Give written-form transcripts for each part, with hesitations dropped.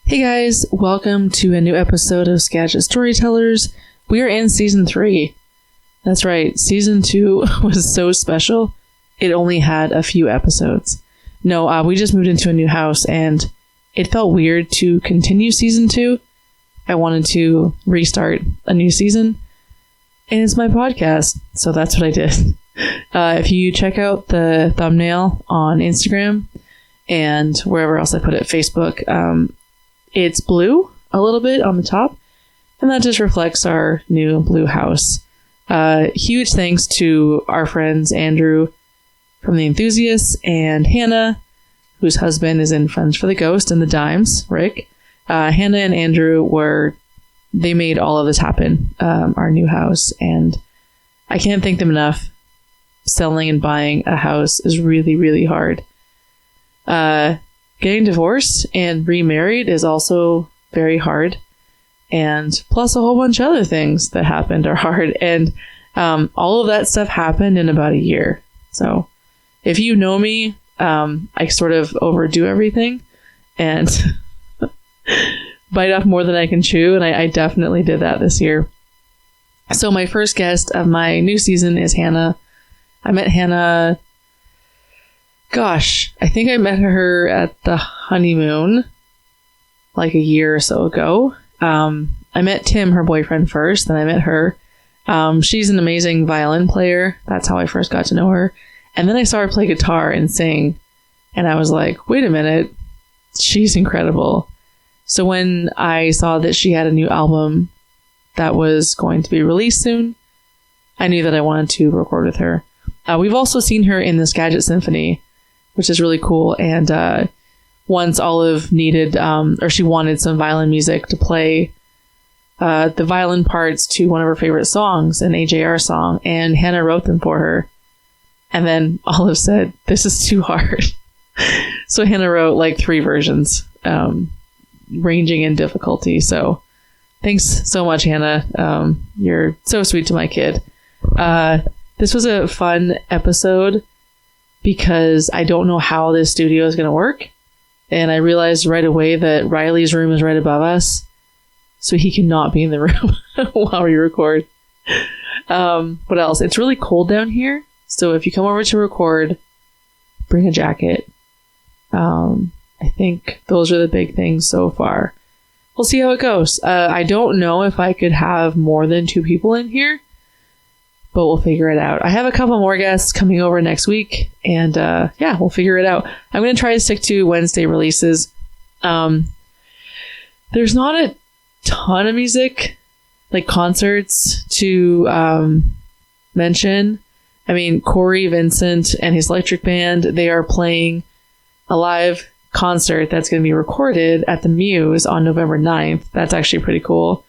Hey guys, welcome to a new episode of Skagit Storytellers. We are in season 3. That's right, season 2 was so special, it only had a few episodes. No, we just moved into a new house and it felt weird to continue season 2. I wanted to restart a new season, and it's my podcast, so that's what I did. If you check out the thumbnail on Instagram and wherever else I put it, Facebook, it's blue a little bit on the top, and that just reflects our new blue house. Huge thanks to our friends Andrew from The Enthusiasts and Hannah, whose husband is in Friends for the Ghost and the Dimes, Rick. Hannah and Andrew they made all of this happen, our new house, and I can't thank them enough. Selling and buying a house is really, really hard. Getting divorced and remarried is also very hard. And plus a whole bunch of other things that happened are hard. And all of that stuff happened in about a year. So if you know me, I sort of overdo everything and bite off more than I can chew. And I definitely did that this year. So my first guest of my new season is Hannah. I met Hannah, I think I met her at the honeymoon like a year or so ago. I met Tim, her boyfriend, first, then I met her. She's an amazing violin player. That's how I first got to know her. And then I saw her play guitar and sing, and I was like, wait a minute, she's incredible. So when I saw that she had a new album that was going to be released soon, I knew that I wanted to record with her. We've also seen her in the Skagit Symphony, which is really cool. And once Olive needed, she wanted some violin music to play the violin parts to one of her favorite songs, an AJR song, and Hannah wrote them for her. And then Olive said, this is too hard. So Hannah wrote like 3 versions, ranging in difficulty. So thanks so much, Hannah. You're so sweet to my kid. This was a fun episode because I don't know how this studio is going to work. And I realized right away that Riley's room is right above us, so he cannot be in the room while we record. What else? It's really cold down here. So if you come over to record, bring a jacket. I think those are the big things so far. We'll see how it goes. I don't know if I could have more than 2 people in here, but we'll figure it out. I have a couple more guests coming over next week, and we'll figure it out. I'm going to try to stick to Wednesday releases. There's not a ton of music, like concerts, to mention. I mean, Corey Vincent and his electric band, they are playing a live concert that's going to be recorded at the Muse on November 9th. That's actually pretty cool.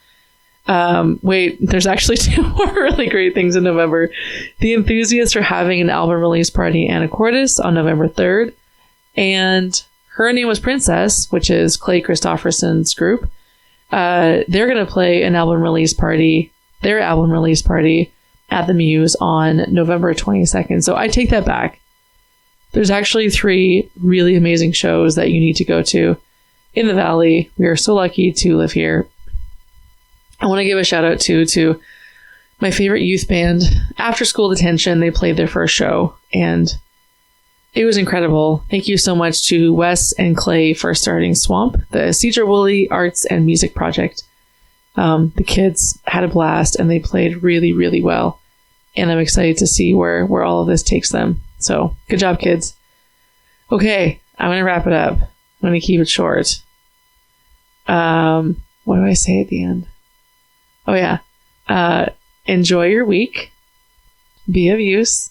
There's actually 2 more really great things in November. The Enthusiasts are having an album release party and a Cordis on November 3rd. And Her Name Was Princess, which is Clay Christopherson's group. They're going to play their album release party at the Muse on November 22nd. So I take that back. There's actually 3 really amazing shows that you need to go to in the Valley. We are so lucky to live here. I want to give a shout out to my favorite youth band, After School Detention. They played their first show and it was incredible. Thank you so much to Wes and Clay for starting Swamp, the Cedar Woolley Arts and Music Project. The kids had a blast and they played really, really well. And I'm excited to see where all of this takes them. So good job, kids. Okay, I'm going to wrap it up. I'm going to keep it short. What do I say at the end? Oh yeah. Enjoy your week, be of use,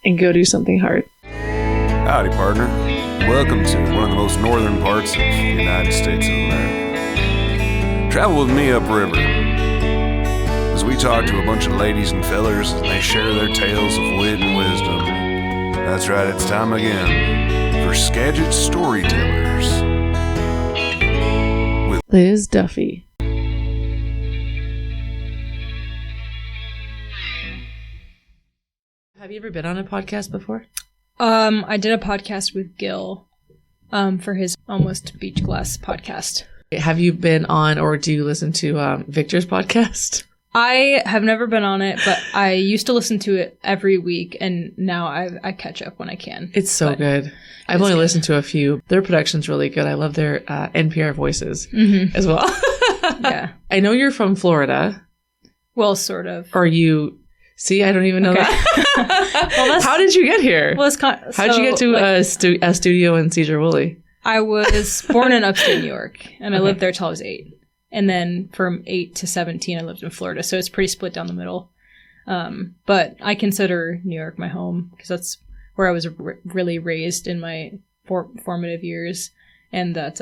and go do something hard. Howdy, partner. Welcome to one of the most northern parts of the United States of America. Travel with me upriver as we talk to a bunch of ladies and fellers and they share their tales of wit and wisdom. That's right, it's time again for Skagit Storytellers with Liz Duffy. Have you ever been on a podcast before? I did a podcast with Gil for his Almost Beach Glass podcast. Have you been on or do you listen to Victor's podcast? I have never been on it, but I used to listen to it every week, and now I catch up when I can. It's so good. I've only listened to a few. Their production's really good. I love their NPR voices as well. Yeah. I know you're from Florida. Well, sort of. Or you... See, I don't even know that. Well, how did you get here? Well, how did you get to a studio in Cedar Woolley? I was born in upstate New York, and I lived there till I was 8. And then from 8 to 17, I lived in Florida. So it's pretty split down the middle. But I consider New York my home because that's where I was really raised in my formative years. And that's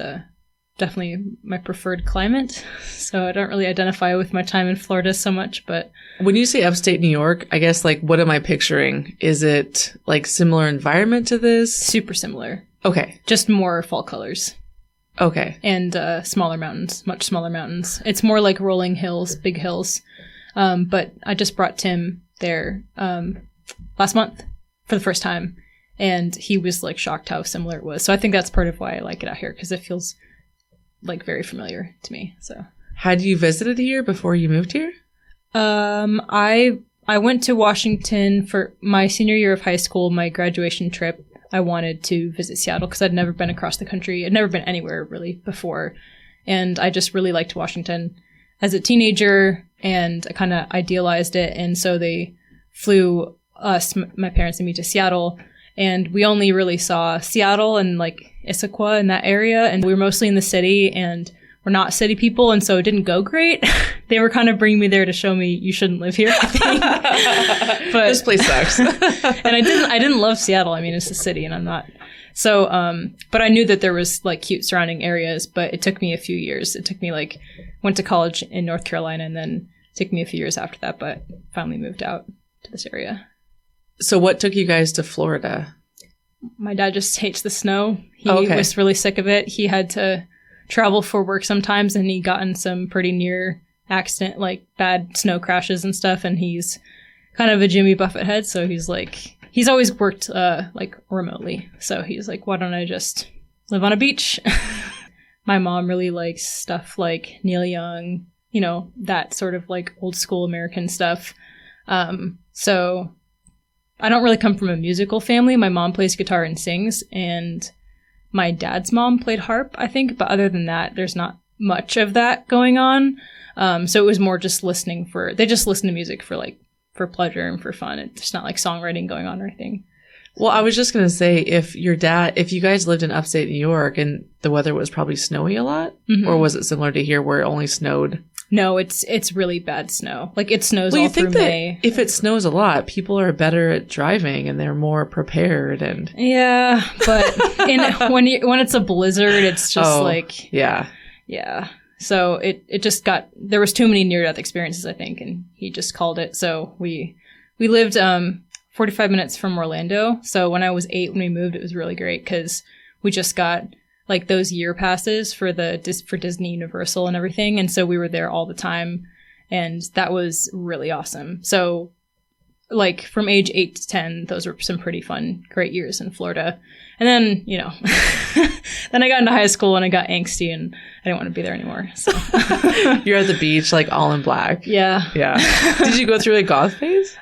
definitely my preferred climate. So I don't really identify with my time in Florida so much. But when you say upstate New York, I guess, like, what am I picturing? Is it like similar environment to this? Super similar. Okay. Just more fall colors. Okay. And smaller mountains, much smaller mountains. It's more like rolling hills, big hills. But I just brought Tim there last month for the first time. And he was like shocked how similar it was. So I think that's part of why I like it out here, because it feels like very familiar to me. So had you visited here before you moved here? I went to Washington for my senior year of high school, my graduation trip. I wanted to visit Seattle because I'd never been across the country. I'd never been anywhere really before. And I just really liked Washington as a teenager, and I kind of idealized it. And so they flew us, my parents and me, to Seattle. And we only really saw Seattle and like Issaquah in that area. And we were mostly in the city, and we're not city people. And so it didn't go great. They were kind of bringing me there to show me you shouldn't live here, I think. But this place sucks. And I didn't love Seattle. I mean, it's a city and I'm not. So, but I knew that there was like cute surrounding areas, but it took me a few years. It took me went to college in North Carolina, and then it took me a few years after that, but finally moved out to this area. So what took you guys to Florida? My dad just hates the snow. He was really sick of it. He had to travel for work sometimes, and he got in some pretty near accident, like bad snow crashes and stuff. And he's kind of a Jimmy Buffett head. So he's always worked like remotely. So he's like, why don't I just live on a beach? My mom really likes stuff like Neil Young, you know, that sort of like old school American stuff. So I don't really come from a musical family. My mom plays guitar and sings, and my dad's mom played harp, I think. But other than that, there's not much of that going on. So it was more just they just listen to music for pleasure and for fun. It's not like songwriting going on or anything. Well, I was just going to say, if you guys lived in upstate New York and the weather was probably snowy a lot, or was it similar to here where it only snowed? No, it's really bad snow. Like it snows all through May. If it snows a lot, people are better at driving and they're more prepared. And yeah, but when it's a blizzard, it's just yeah. So it just there was too many near-death experiences, I think, and he just called it. So we lived 45 minutes from Orlando. So when I was 8, when we moved, it was really great because we just got like those year passes for Disney, Universal, and everything. And so we were there all the time, and that was really awesome. So like from age 8 to 10, those were some pretty fun, great years in Florida. And then, you know, then I got into high school and I got angsty and I didn't want to be there anymore. So you're at the beach, like all in black. Yeah. Yeah. Did you go through a goth phase?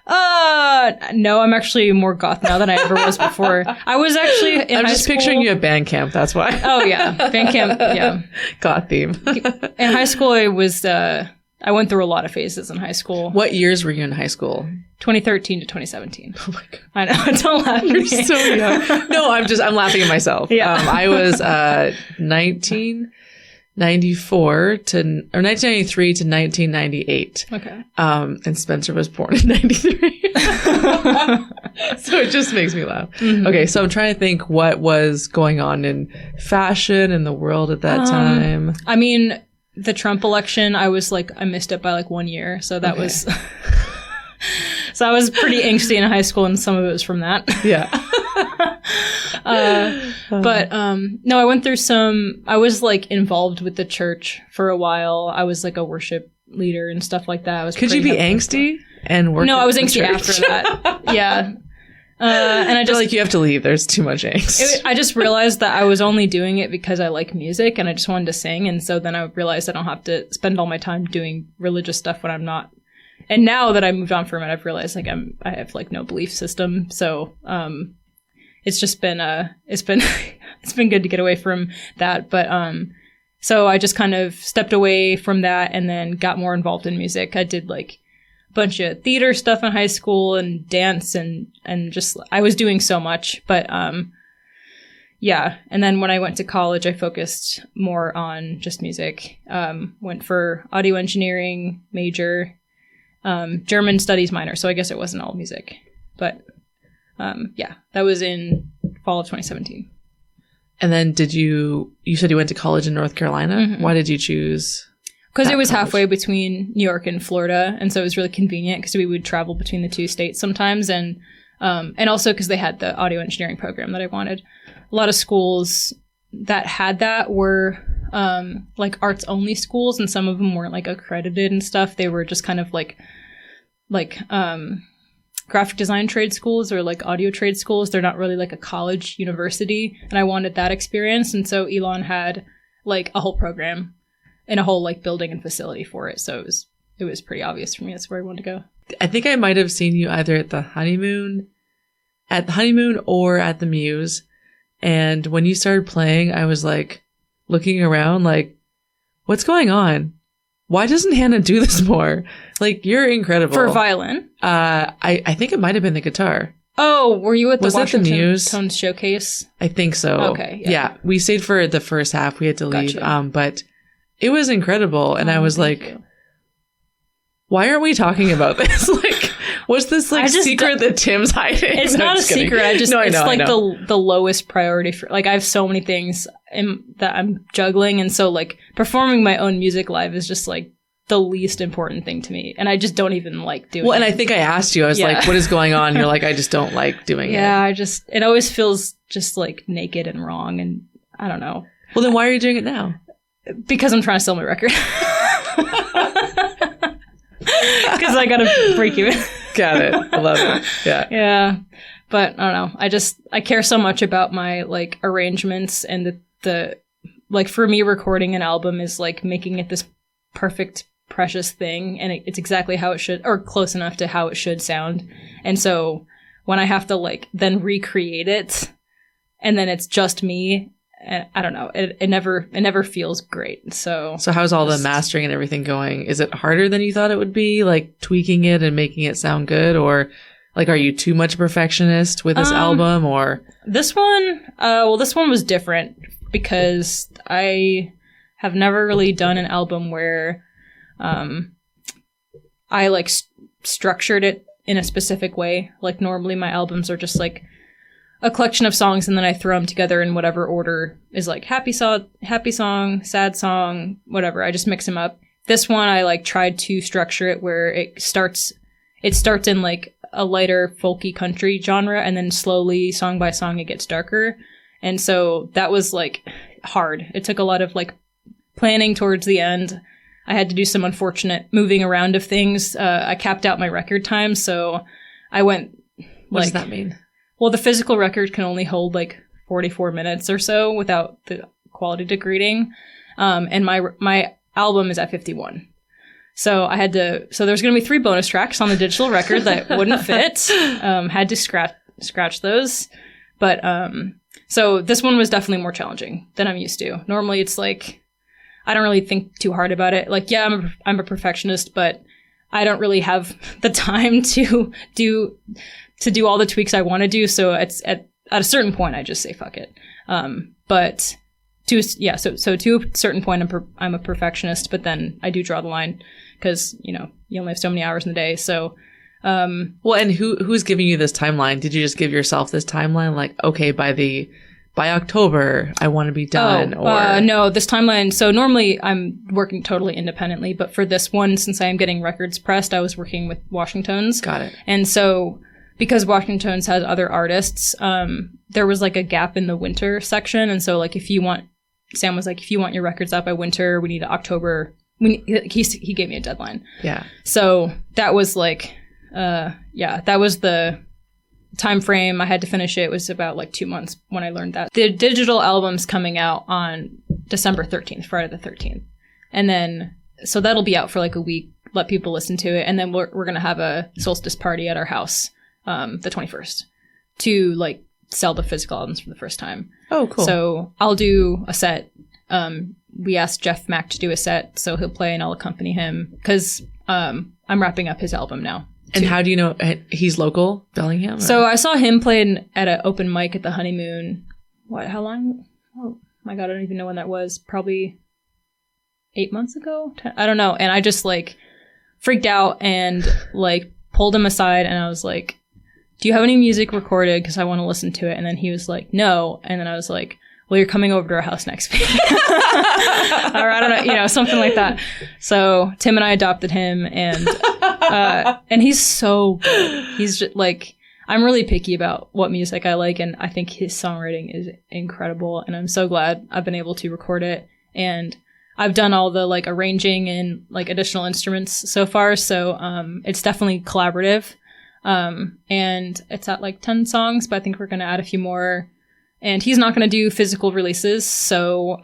No, I'm actually more goth now than I ever was before. I was actually in high school. I'm just picturing you at band camp. That's why. Oh yeah. Band camp. Yeah. Goth theme. In high school, I went through a lot of phases in high school. What years were you in high school? 2013 to 2017. Oh my God. I know. Don't laugh at me. You're so young. No, I'm laughing at myself. Yeah. I was 1993 to 1998. Okay. And Spencer was born in 93. So it just makes me laugh. Mm-hmm. Okay, so I'm trying to think what was going on in fashion in the world at that time. I mean, the Trump election, I missed it by like 1 year. So that was... So I was pretty angsty in high school, and some of it was from that. Yeah. But no, I went through I was like involved with the church for a while. I was like a worship leader and stuff like that. Could you be angsty and work? No, I was angsty after that. Yeah. And I just like, you have to leave. There's too much angst. I just realized that I was only doing it because I like music and I just wanted to sing. And so then I realized I don't have to spend all my time doing religious stuff when I'm not. And now that I moved on from it, I've realized like I have like no belief system. So it's just been it's been good to get away from that. But so I just kind of stepped away from that and then got more involved in music. I did like bunch of theater stuff in high school and dance and just I was doing so much, but yeah. And then when I went to college, I focused more on just music. Went for audio engineering major, German studies minor, so I guess it wasn't all music, but yeah, that was in fall of 2017. And then you said you went to college in North Carolina? Mm-hmm. Why did you choose? Because it was halfway between New York and Florida, and so it was really convenient because we would travel between the two states sometimes, and also because they had the audio engineering program that I wanted. A lot of schools that had that were like arts only schools, and some of them weren't like accredited and stuff. They were just kind of like graphic design trade schools or like audio trade schools. They're not really like a college university, and I wanted that experience, and so Elon had like a whole program and a whole like building and facility for it. So it was pretty obvious for me. That's where I wanted to go. I think I might have seen you either at the honeymoon or at the Muse. And when you started playing, I was like looking around like, what's going on? Why doesn't Hannah do this more? Like, you're incredible. For violin? I think it might have been the guitar. Oh, were you at the Washington Muse Tones showcase? I think so. Okay. Yeah. We stayed for the first half. We had to leave. Gotcha. But it was incredible. And I was like, why aren't we talking about this? Like, what's this like secret that Tim's hiding? It's not a secret. It's like the lowest priority for, like, I have so many things that I'm juggling. And so like performing my own music live is just like the least important thing to me. And I just don't even like doing it. Well, and I think I asked you, I was like, what is going on? You're like, I just don't like doing it. Yeah, it always feels just like naked and wrong. And I don't know. Well, then why are you doing it now? Because I'm trying to sell my record. Because I gotta break even. Got it. I love it. Yeah. Yeah. But I don't know. I care so much about my like arrangements and the like, for me, recording an album is like making it this perfect, precious thing. And it's exactly how it should, or close enough to how it should sound. And so when I have to like then recreate it and then it's just me, I don't know. It never feels great. So how's all the mastering and everything going? Is it harder than you thought it would be? Like tweaking it and making it sound good, or like, are you too much a perfectionist with this album? Or this one? Well, this one was different because I have never really done an album where I like structured it in a specific way. Like normally my albums are just like a collection of songs and then I throw them together in whatever order is like happy song, sad song, whatever. I just mix them up. This one I like tried to structure it where it starts in like a lighter folky country genre and then slowly song by song it gets darker. And so that was like hard. It took a lot of like planning towards the end. I had to do some unfortunate moving around of things. I capped out my record time, so I went what does that mean? Well, the physical record can only hold like 44 minutes or so without the quality degrading. And my album is at 51. So there's going to be 3 bonus tracks on the digital record that wouldn't fit. Had to scratch those. But, so this one was definitely more challenging than I'm used to. Normally it's like, I don't really think too hard about it. Like, yeah, I'm a perfectionist, but I don't really have the time to do all the tweaks I want to do. So it's at a certain point, I just say, fuck it. But to a certain point, I'm a perfectionist, but then I do draw the line because, you only have so many hours in the day. So, well, and who's giving you this timeline? Did you just give yourself this timeline? Like, okay, by October, I want to be done? No, this timeline. So normally I'm working totally independently, but for this one, since I am getting records pressed, I was working with Washington's. Got it. And so because Washington's has other artists, there was like a gap in the winter section. And so like Sam was like, if you want your records out by winter, we need October. He gave me a deadline. Yeah. So that was like, that was the time frame I had to finish it was about like 2 months when I learned that. The digital album's coming out on December 13th, Friday the 13th. And then, so that'll be out for like a week, let people listen to it. And then we're going to have a solstice party at our house, the 21st, to like sell the physical albums for the first time. Oh, cool. So I'll do a set. We asked Jeff Mack to do a set, so he'll play and I'll accompany him because I'm wrapping up his album now. And how do you know he's local, Bellingham? Or? So I saw him play at an open mic at the Honeymoon. How long? Oh my God, I don't even know when that was. Probably 8 months ago? I don't know. And I just like freaked out and like pulled him aside and I was like, do you have any music recorded? Because I want to listen to it. And then he was like, no. And then I was like, well, you're coming over to our house next week. Or I don't know, something like that. So Tim and I adopted him and he's so good. He's just like, I'm really picky about what music I like. And I think his songwriting is incredible. And I'm so glad I've been able to record it. And I've done all the like arranging and like additional instruments so far. So it's definitely collaborative. And it's at like 10 songs, but I think we're going to add a few more. And he's not going to do physical releases. So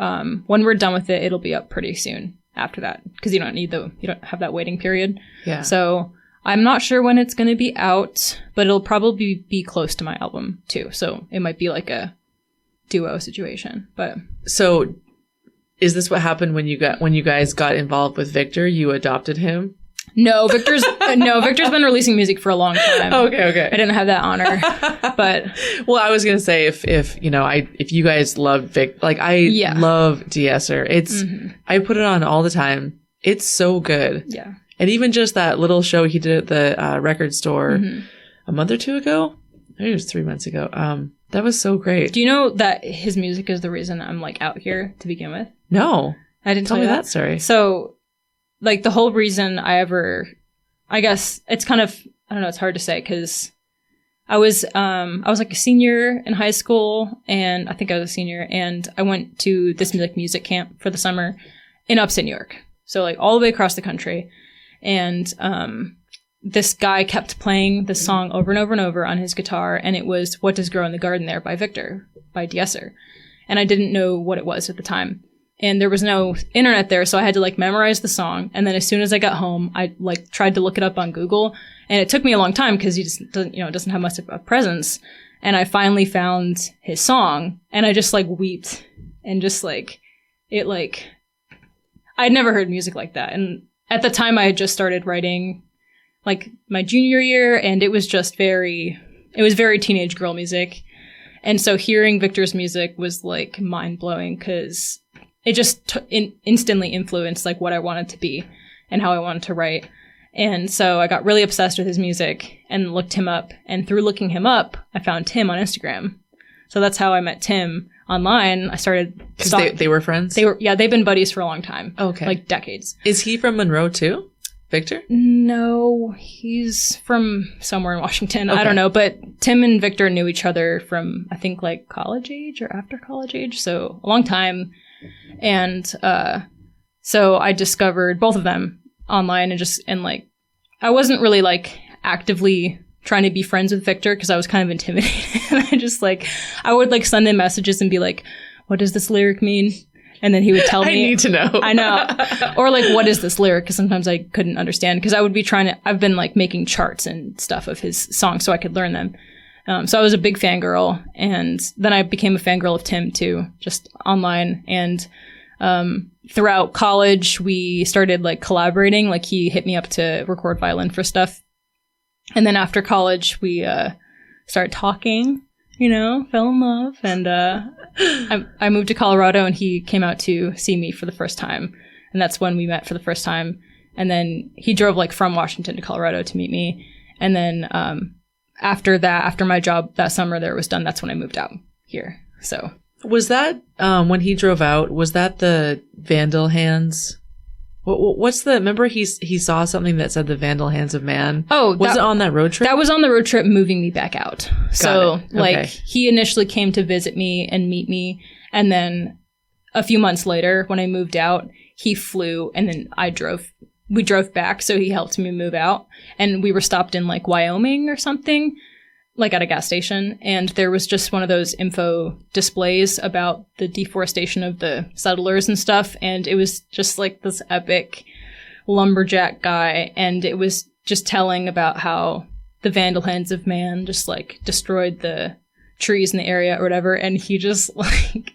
when we're done with it, it'll be up pretty soon after that. Because you don't have that waiting period. Yeah. So I'm not sure when it's going to be out, but it'll probably be close to my album too. So it might be like a duo situation. But so is this what happened when you guys got involved with Victor? You adopted him? No, Victor's been releasing music for a long time. Okay. I didn't have that honor, but well, I was gonna say if you guys love Vic, like I love De-esser. It's I put it on all the time. It's so good. Yeah, and even just that little show he did at the record store a month or two ago. Maybe it was 3 months ago. That was so great. Do you know that his music is the reason I'm like out here to begin with? No, I didn't tell me that story. So. Like the whole reason I guess it's kind of, I don't know, it's hard to say because I was like a senior in high school and I think I was a senior and I went to this music camp for the summer in upstate New York. So like all the way across the country. And, this guy kept playing this song over and over and over on his guitar. And it was What Does Grow in the Garden There by Victor, by De-esser. And I didn't know what it was at the time. And there was no internet there, so I had to like memorize the song. And then as soon as I got home, I like tried to look it up on Google. And it took me a long time because he just doesn't have much of a presence. And I finally found his song and I just like wept and just like it like I'd never heard music like that. And at the time I had just started writing like my junior year and it was very teenage girl music. And so hearing Victor's music was like mind blowing because it just instantly influenced like what I wanted to be and how I wanted to write. And so I got really obsessed with his music and looked him up. And through looking him up, I found Tim on Instagram. So that's how I met Tim online. I started... Because they were friends? They've been buddies for a long time. Okay. Like decades. Is he from Monroe too? Victor? No, he's from somewhere in Washington. Okay. I don't know. But Tim and Victor knew each other from, I think, like college age or after college age. So a long time. And so I discovered both of them online and like I wasn't really like actively trying to be friends with Victor because I was kind of intimidated. And I would like send him messages and be like, what does this lyric mean? And then he would tell me. I need to know. I know. Or like, what is this lyric? Because sometimes I couldn't understand because I would be I've been like making charts and stuff of his songs so I could learn them. So I was a big fangirl, and then I became a fangirl of Tim too, just online. And throughout college, we started like collaborating. Like he hit me up to record violin for stuff. And then after college, we started talking, fell in love. And I moved to Colorado, and he came out to see me for the first time. And that's when we met for the first time. And then he drove like from Washington to Colorado to meet me. And then after my job that summer there was done, that's when I moved out here. So was that when he drove out, was that the Vandal Hands? Remember he saw something that said the Vandal Hands of Man? Oh, was it on that road trip? That was on the road trip moving me back out. He initially came to visit me and meet me. And then a few months later when I moved out, he flew and then we drove back. So he helped me move out and we were stopped in like Wyoming or something. like at a gas station, and there was just one of those info displays about the deforestation of the settlers and stuff, and it was just like this epic lumberjack guy, and it was just telling about how the vandal hands of man just like destroyed the trees in the area or whatever, and he just like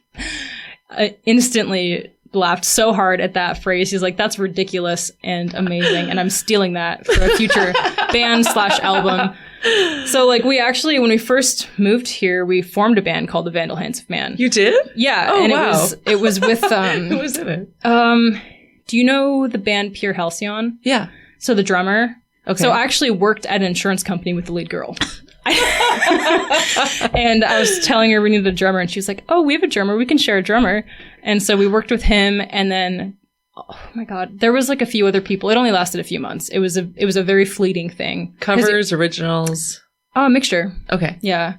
instantly laughed so hard at that phrase. He's like, that's ridiculous and amazing, and I'm stealing that for a future band/album. So like we actually, when we first moved here, we formed a band called the Vandal Hands of Man. You did? Yeah. Oh, and wow. it was with Who was in it? do you know the band Pure Halcyon? Yeah. So the drummer. Okay. So I actually worked at an insurance company with the lead girl. And I was telling her we needed a drummer, and she was like, oh, we have a drummer, we can share a drummer. And so we worked with him, and then oh my god, there was like a few other people. It only lasted a few months. It was a very fleeting thing. Covers, originals? Oh, a mixture. Okay. Yeah.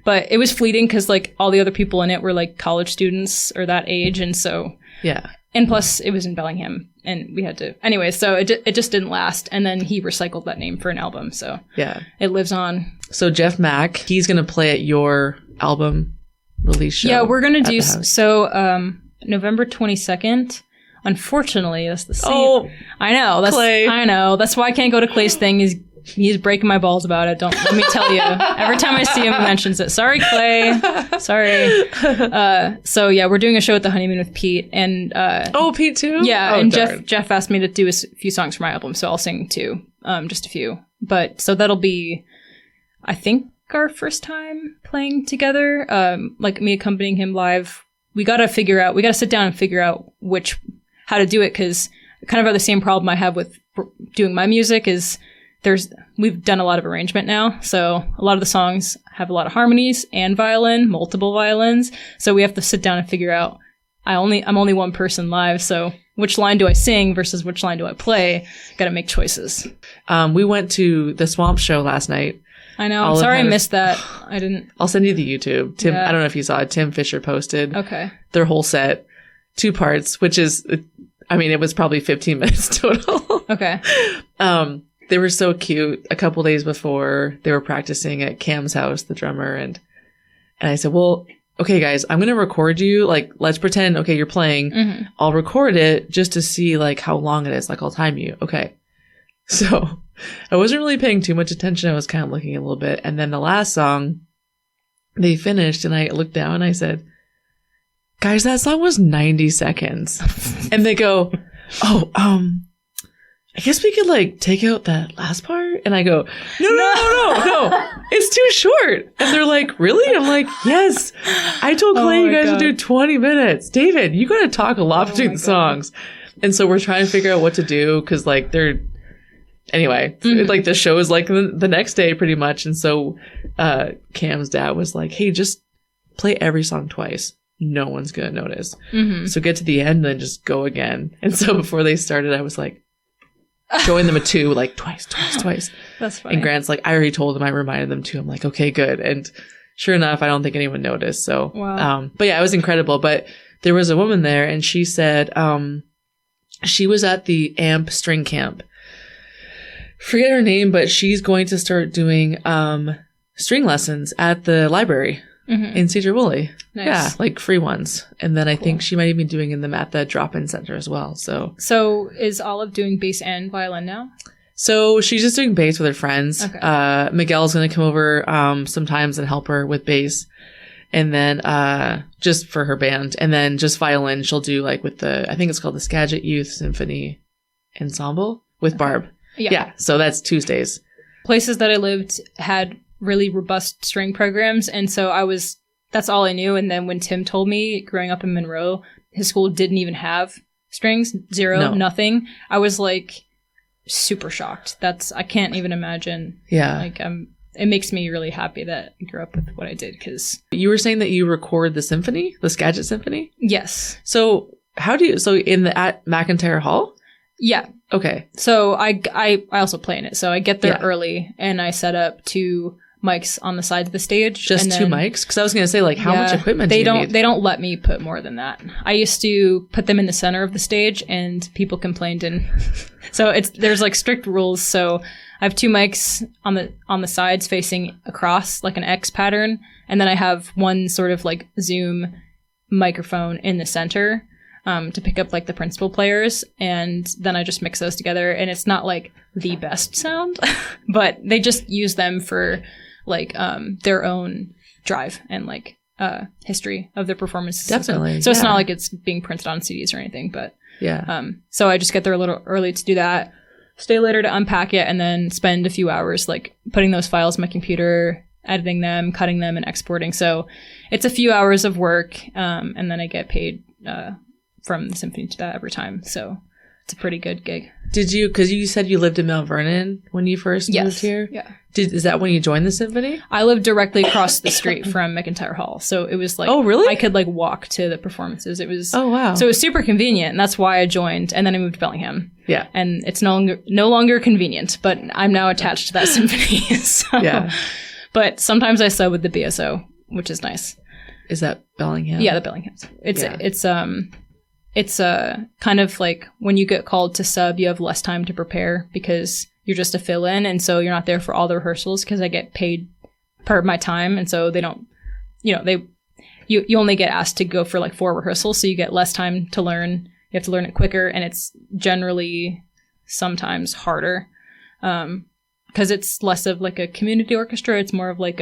But it was fleeting because like all the other people in it were like college students or that age, and so yeah. And plus it was in Bellingham, and we had to anyway, so it just didn't last, and then he recycled that name for an album, so yeah, it lives on. So Jeff Mack, he's gonna play at your album release show. Yeah, we're gonna do so November 22nd. Unfortunately, that's the same. Oh, I know. Clay. I know. That's why I can't go to Clay's thing. He's breaking my balls about it. Don't let me tell you. Every time I see him, he mentions it. Sorry, Clay. Sorry. So yeah, we're doing a show at the Honeymoon with Pete, and Pete too. Yeah, and Jeff asked me to do a few songs for my album, so I'll sing too, just a few. But so that'll be, I think, our first time playing together. Like me accompanying him live. We gotta sit down and figure out how to do it, because kind of the same problem I have with doing my music is we've done a lot of arrangement now, so a lot of the songs have a lot of harmonies and multiple violins, so we have to sit down and figure out, I'm only one person live, so which line do I sing versus which line do I play? Gotta make choices. We went to the Swamp show last night. I know. I'm sorry I missed that. I didn't. I'll send you the YouTube. Tim, I don't know if you saw it. Tim Fisher posted their whole set, 2 parts, which is, I mean, it was probably 15 minutes total. Okay. They were so cute. A couple days before, they were practicing at Cam's house, the drummer, and I said, well, okay, guys, I'm going to record you. Like, let's pretend, okay, you're playing. Mm-hmm. I'll record it just to see, like, how long it is. Like, I'll time you. Okay. So I wasn't really paying too much attention. I was kind of looking a little bit. And then the last song, they finished, and I looked down and I said, guys, that song was 90 seconds. And they go, oh, I guess we could like take out that last part. And I go, no, it's too short. And they're like, really? I'm like, yes. I told Clay you guys would do 20 minutes. David, you got to talk a lot between the songs. And so we're trying to figure out what to do, because like anyway, like the show is like the next day pretty much. And so Cam's dad was like, hey, just play every song twice. No one's going to notice. Mm-hmm. So get to the end and then just go again. And so before they started, I was like, showing them a 2, like twice. That's funny. And Grant's like, I already told them, I reminded them too. I'm like, okay, good. And sure enough, I don't think anyone noticed. So, wow. But yeah, it was incredible. But there was a woman there, and she said, she was at the AMP string camp. Forget her name, but she's going to start doing, string lessons at the library in Cedar Woolley. Nice. Yeah, like free ones. And then I think she might even be doing them at the drop-in center as well. So is Olive doing bass and violin now? So she's just doing bass with her friends. Okay. Miguel's going to come over sometimes and help her with bass. And then just for her band. And then just violin she'll do like with I think it's called the Skagit Youth Symphony Ensemble with Barb. Yeah. So that's Tuesdays. Places that I lived had really robust string programs, and so that's all I knew. And then when Tim told me, growing up in Monroe, his school didn't even have strings, nothing. I was like super shocked. I can't even imagine. Yeah. Like it makes me really happy that I grew up with what I did, because you were saying that you record the symphony, the Skagit Symphony? Yes. So at McIntyre Hall? Yeah. Okay. So I also play in it. So I get there early, and I set up to mics on the sides of the stage. Just two mics? Because I was going to say, like, how much equipment do you need? They don't let me put more than that. I used to put them in the center of the stage, and people complained. And so there's like strict rules. So I have two mics on the sides facing across, like an X pattern. And then I have one sort of like Zoom microphone in the center to pick up like the principal players. And then I just mix those together. And it's not like the best sound, but they just use them for like their own drive and like history of their performances. Definitely. So it's not like it's being printed on CDs or anything, but so I just get there a little early to do that, stay later to unpack it, and then spend a few hours like putting those files in my computer, editing them, cutting them, and exporting. So it's a few hours of work, and then I get paid from the symphony to that every time. So it's a pretty good gig. Did you, because you said you lived in Mount Vernon when you first moved here? Yeah. Is that when you joined the symphony? I lived directly across the street from McIntyre Hall. So it was like, oh, really? I could like walk to the performances. It was, oh, wow. So it was super convenient. And that's why I joined. And then I moved to Bellingham. Yeah. And it's no longer convenient, but I'm now attached to that symphony. So. Yeah. But sometimes I sub with the BSO, which is nice. Is that Bellingham? Yeah, the Bellinghams. It's kind of like when you get called to sub, you have less time to prepare because you're just a fill-in, and so you're not there for all the rehearsals because I get paid per my time, and so they don't, you only get asked to go for like 4 rehearsals, so you get less time to learn. You have to learn it quicker, and it's generally sometimes harder because it's less of like a community orchestra. It's more of like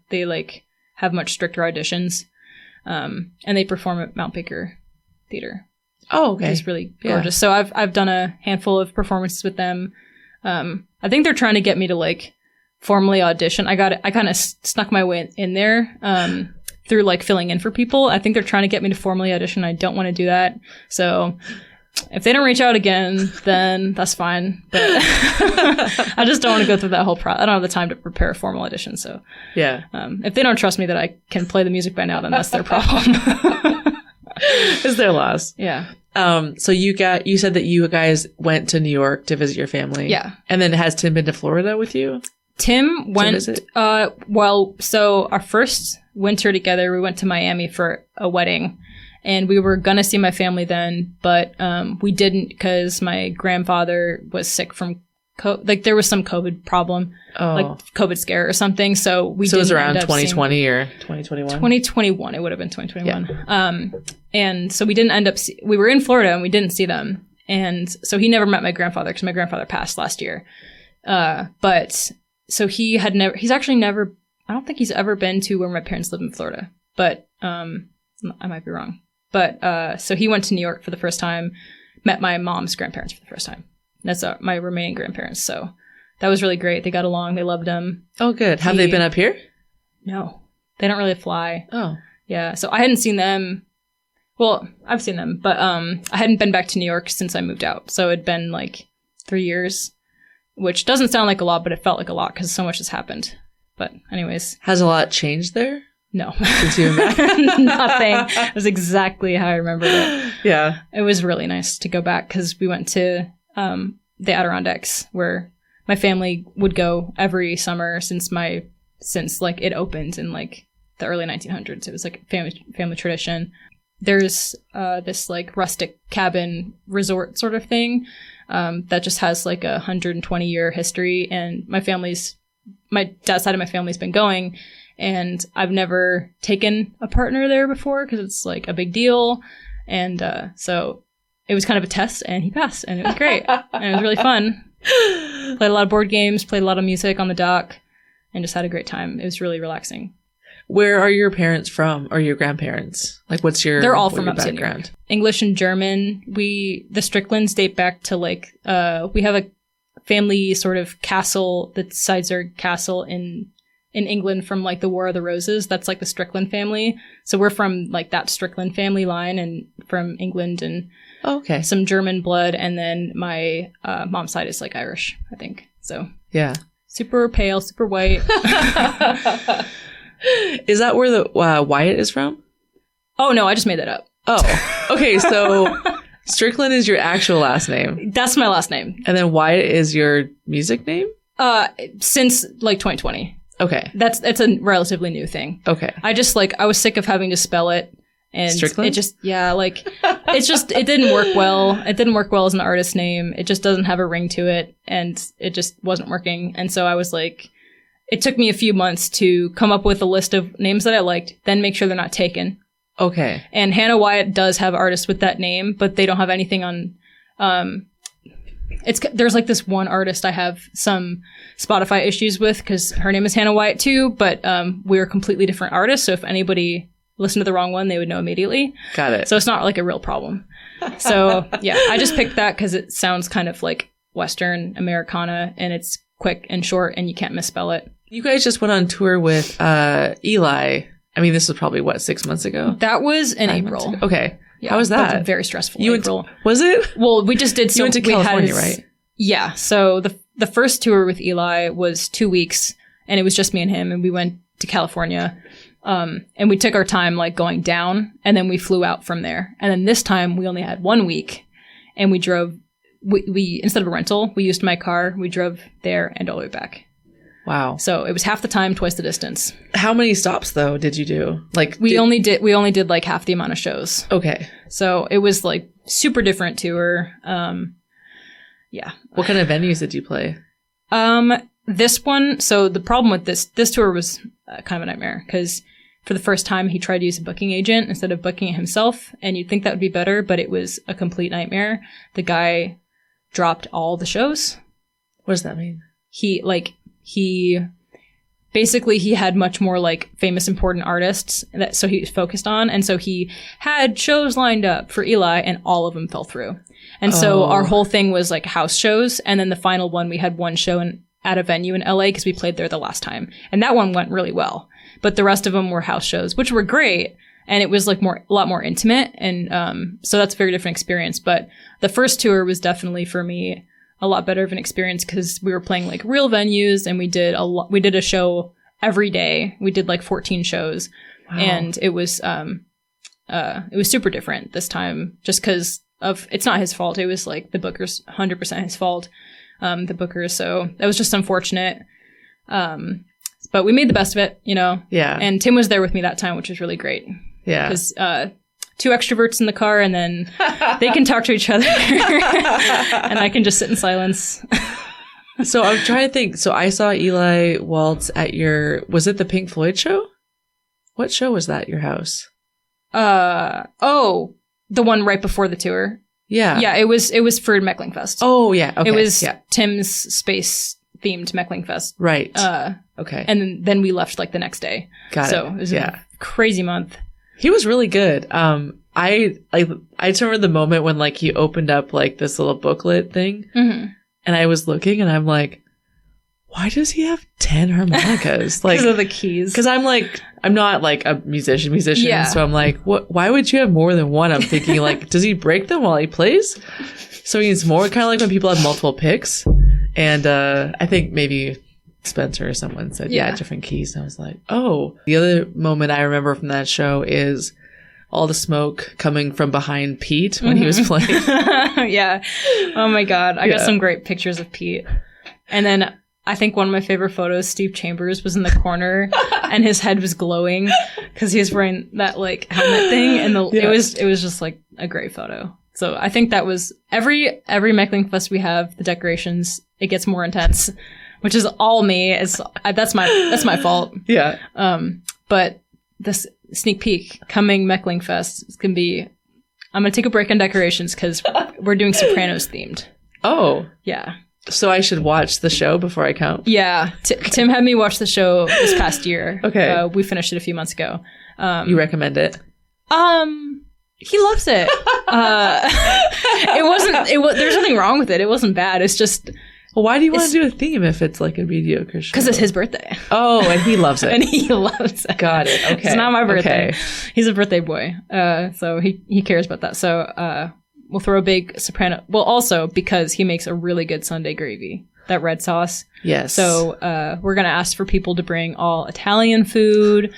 they like have much stricter auditions, and they perform at Mount Baker Theater. Oh, okay. Which is really gorgeous. So I've done a handful of performances with them. I think they're trying to get me to like formally audition. I kind of snuck my way in there through like filling in for people. I think they're trying to get me to formally audition. I don't want to do that. So if they don't reach out again, then that's fine. But I just don't want to go through that whole process. I don't have the time to prepare a formal audition. So yeah, if they don't trust me that I can play the music by now, then that's their problem. It's their loss. Yeah. So you said that you guys went to New York to visit your family. Yeah. And then has Tim been to Florida with you? Tim went, so our first winter together, we went to Miami for a wedding, and we were going to see my family then, but we didn't because my grandfather was sick from there was some COVID problem, like COVID scare or something. So it was around 2020 or 2021? 2021. It would have been 2021. Yeah. And so we didn't end up, we were in Florida and we didn't see them. And so he never met my grandfather because my grandfather passed last year. But so he's actually never, I don't think he's ever been to where my parents live in Florida, but I might be wrong. But so he went to New York for the first time, met my mom's grandparents for the first time. That's my remaining grandparents. So that was really great. They got along. They loved him. Oh, good. Have they been up here? No. They don't really fly. Oh. Yeah. So I hadn't seen them. Well, I've seen them, but I hadn't been back to New York since I moved out. So it'd been like 3 years, which doesn't sound like a lot, but it felt like a lot because so much has happened. But anyways. Has a lot changed there? No. Since you met? Nothing. It was exactly how I remembered it. Yeah. It was really nice to go back because we went to the Adirondacks, where my family would go every summer since like it opened in like the early 1900s. It was like a family tradition. There's this like rustic cabin resort sort of thing that just has like 120-year history, and my dad's side of my family's been going, and I've never taken a partner there before because it's like a big deal, and so it was kind of a test, and he passed, and it was great. And it was really fun. Played a lot of board games, played a lot of music on the dock, and just had a great time. It was really relaxing. Where are your parents from, or your grandparents? Like, they're all from upstate New York. English and German. The Stricklands date back to like, we have a family sort of castle, the Sizer Castle in England from like the War of the Roses. That's like the Strickland family. So we're from like that Strickland family line and from England, and some German blood. And then my mom's side is like Irish, I think. So yeah, super pale, super white. Is that where the Wyatt is from? Oh, no, I just made that up. Oh, okay. So Strickland is your actual last name. That's my last name. And then Wyatt is your music name? Since like 2020. Okay. It's a relatively new thing. Okay. I was sick of having to spell it. And Strickland? It just, it didn't work well. It didn't work well as an artist name. It just doesn't have a ring to it. And it just wasn't working. And so I was like, it took me a few months to come up with a list of names that I liked, then make sure they're not taken. Okay. And Hannah Wyatt does have artists with that name, but they don't have anything on, there's like this one artist I have some Spotify issues with because her name is Hannah Wyatt too, but we're completely different artists. So if anybody listened to the wrong one, they would know immediately. Got it. So it's not like a real problem. So yeah, I just picked that because it sounds kind of like Western Americana and it's quick and short and you can't misspell it. You guys just went on tour with Eli. I mean, this was probably 6 months ago? That was in April. Okay. Yeah, how was that? That was very stressful. April. Was it? Well, we just did. You went to California, right? Yeah. So the first tour with Eli was 2 weeks, and it was just me and him, and we went to California. And we took our time like going down, and then we flew out from there. And then this time we only had 1 week, and we drove. We instead of a rental, we used my car. We drove there and all the way back. Wow. So it was half the time, twice the distance. How many stops though did you do? Like we only did like half the amount of shows. Okay. So it was like super different tour. Yeah. What kind of venues did you play? This one. So the problem with this tour was kind of a nightmare because for the first time he tried to use a booking agent instead of booking it himself, and you'd think that would be better, but it was a complete nightmare. The guy dropped all the shows. What does that mean? He basically he had much more like famous important artists so he was focused on, and so he had shows lined up for Eli and all of them fell through. And so our whole thing was like house shows, and then the final one we had one show at a venue in LA because we played there the last time, and that one went really well, but the rest of them were house shows, which were great, and it was like a lot more intimate, and so that's a very different experience. But the first tour was definitely for me a lot better of an experience because we were playing like real venues, and we did a show every day. We did like 14 shows. Wow. And it was super different this time just because it's not his fault. It was like the booker's 100% his fault. The booker. So that was just unfortunate. But we made the best of it, you know? Yeah. And Tim was there with me that time, which was really great. Yeah. Because, two extroverts in the car, and then they can talk to each other and I can just sit in silence. So I'm trying to think. So I saw Eli waltz at was it the Pink Floyd show? What show was that at your house? The one right before the tour. Yeah. Yeah, it was for Mecklingfest. Oh, yeah. Okay. It was Tim's space themed Mecklingfest. Right. Okay. And then we left like the next day. Got it. So it was a crazy month. He was really good. I just remember the moment when like he opened up like this little booklet thing, and I was looking, and I'm like, why does he have 10 harmonicas? Like, because of the keys. Because I'm not like a musician. Yeah. So I'm like, what? Why would you have more than one? I'm thinking like, does he break them while he plays? So he needs more. Kind of like when people have multiple picks, and I think maybe Spencer or someone said, different keys. And I was like, oh. The other moment I remember from that show is all the smoke coming from behind Pete when he was playing. Yeah. Oh my God. I got some great pictures of Pete. And then I think one of my favorite photos, Steve Chambers was in the corner and his head was glowing because he was wearing that like helmet thing. And it was just like a great photo. So I think that was every Mecklingfest we have, the decorations, it gets more intense. Which is all me. That's my fault. Yeah. But this sneak peek coming Mecklingfest is gonna be. I'm gonna take a break on decorations because we're doing Sopranos themed. Oh. Yeah. So I should watch the show before I come? Yeah. Tim had me watch the show this past year. Okay. We finished it a few months ago. You recommend it? He loves it. There's nothing wrong with it. It wasn't bad. It's just. Well, why do you want to do a theme if it's like a mediocre show? Because it's his birthday. Oh, and he loves it. And he loves it. Got it. Okay. It's not my birthday. Okay. He's a birthday boy. So he cares about that. So we'll throw a big soprano. Well, also because he makes a really good Sunday gravy, that red sauce. Yes. So we're going to ask for people to bring all Italian food,